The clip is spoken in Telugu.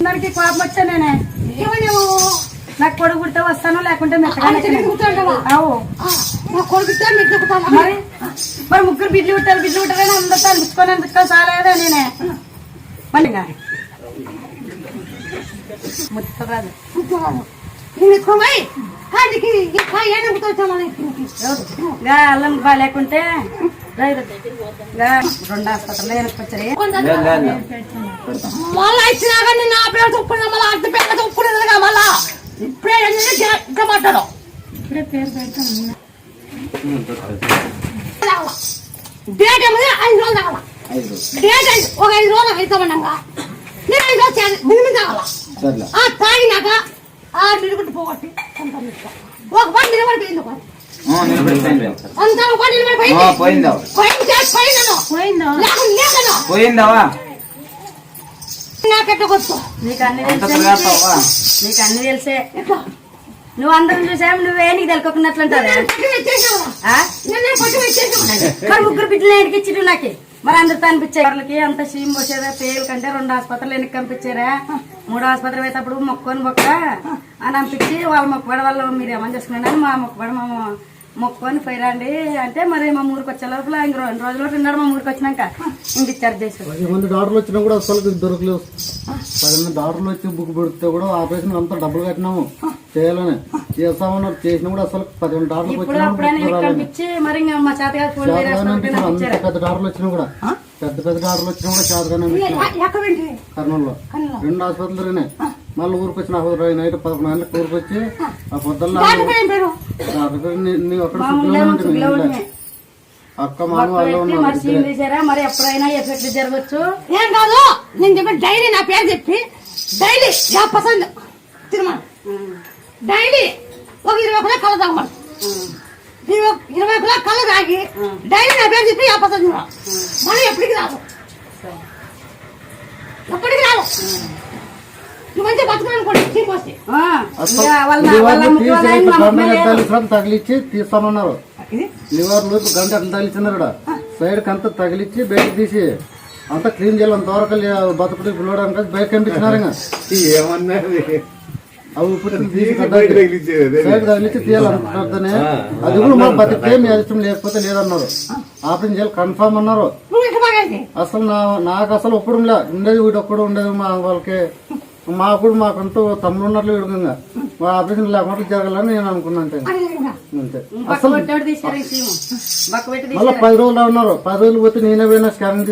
అందరికి కోపం వచ్చా నేనే నాకు కొడుకు పుడితే వస్తాను లేకుంటే మరి ముగ్గురు బిడ్లు పుట్టారని అందరితో అనిపించుకొని అనిపించుకొని చాలేదా నేనే మళ్ళీ ముత్తరాదు అల్లం బాగాలేకుంటే 2 హాస్పిటల్ వెనకొచ్చారు మళ్ళా ఇచ్చినా కానీ నా పేరు చొప్పున మళ్ళీ అర్థ పేరు చొప్పున మళ్ళా ఇప్పుడే ఇంకా మాట్లాడు ఇప్పుడే పేరు పెడతాం డేట్ ఏమో 5 రోజులు కావాలా డేట్ ఒక 5 రోజులు అవుతామన్నాక నేను 5 రోజులు మినిమం కావాలా తాగినాక నిలబడి పోగొట్టి ఒక పని నిలబడిపోయింది నీకు అన్ని తెలిసే నువ్వు అందరం చూసావు నువ్వే నీకు తెలుకోకున్నట్లుంటారా మరి ముగ్గురు బిడ్డలు ఎన్నికి ఇచ్చి నాకు మరి అందరితో అనిపించే వాళ్ళకి అంత సీమ్ పోసేదా పేర్ల కంటే 2 హాస్పిటల్ ఎన్నికి పంపించారా 3 హాస్పిటల్ పోయేటప్పుడు మొక్కొని మొక్క అని అనిపించి వాళ్ళ మొక్కబడి వాళ్ళు మీరు ఏమని చేసుకున్నారని మా మొక్కబడి మా మొక్కొని పోయిరండి అంటే మరి మా ఊరికి వచ్చే లోపల ఇంక 2 రోజులు తిన్నాడు మా ఊరికి వచ్చినాక ఇంక ఇచ్చారు చేసి 10 మంది డాక్టర్లు వచ్చినా కూడా అసలు దొరకలేదు 10 మంది డాక్టర్లు వచ్చి బుక్ పెడితే కూడా ఆపరేషన్ అంతా డబ్బులు కట్టినాము చేయాలని చేస్తామన్నారు చేసినా కూడా అసలు 10 మంది డాక్టర్లు పంపించి మరి మా చేతగా అంత పెద్ద డాక్టర్లు వచ్చినా కూడా పెద్ద డాక్టర్లు వచ్చినా కూడా చేతగానే కర్నూలులో 2 హాస్పిటల్ మళ్ళీ ఊరికి వచ్చిన నైట్ 11 గంటలకు ఊరికి వచ్చి ఆ పొద్దున్న అక్క మరి ఎప్పుడైనా ఎఫెక్ట్ జరగచ్చు ఏం కాదు నేను చెప్పి డైలీ నా పేరు చెప్పి డైలీ 50% తిరుమల డైలీ ఒక 20 కిలో కళ్ళు తాగమని 20 కిలో కళ్ళు తాగి డైలీ నా పేరు చెప్పి 50% మళ్ళీ ఎప్పటికి రాదు మంచిగా బతుకుని తగిలిచ్చి తీస్తామన్నారు లివర్లు గంట తగిలిచ్చినారు కూడా సైడ్ కంతా తగిలిచ్చి బయటకు తీసి అంతా క్లీన్ చేయాలి అంతవరకు బతుకుడు పిల్లడానికి బయట కనిపించినారు అవి సైడ్ తగిలిచ్చి తీయాలంటే అది కూడా మా బతికే మీ అదృష్టం లేకపోతే లేదన్నారు ఆపరేషన్ చేయాలి కన్ఫామ్ అన్నారు అసలు నాకు అసలు ఒప్పుడు ఉండేది వీడు ఒక్కడు ఉండేది మా వాళ్ళకి మాకంటూ తమ్ముడు ఉన్నట్లు విడుకుంగా మా ఆపరేషన్ లేకుండా జరగాలని నేను అనుకున్నాను అంతే అసలు మళ్ళీ 10 రోజులు ఉన్నారు 10 రోజులు పోతే నేనే పోయినా స్కానింగ్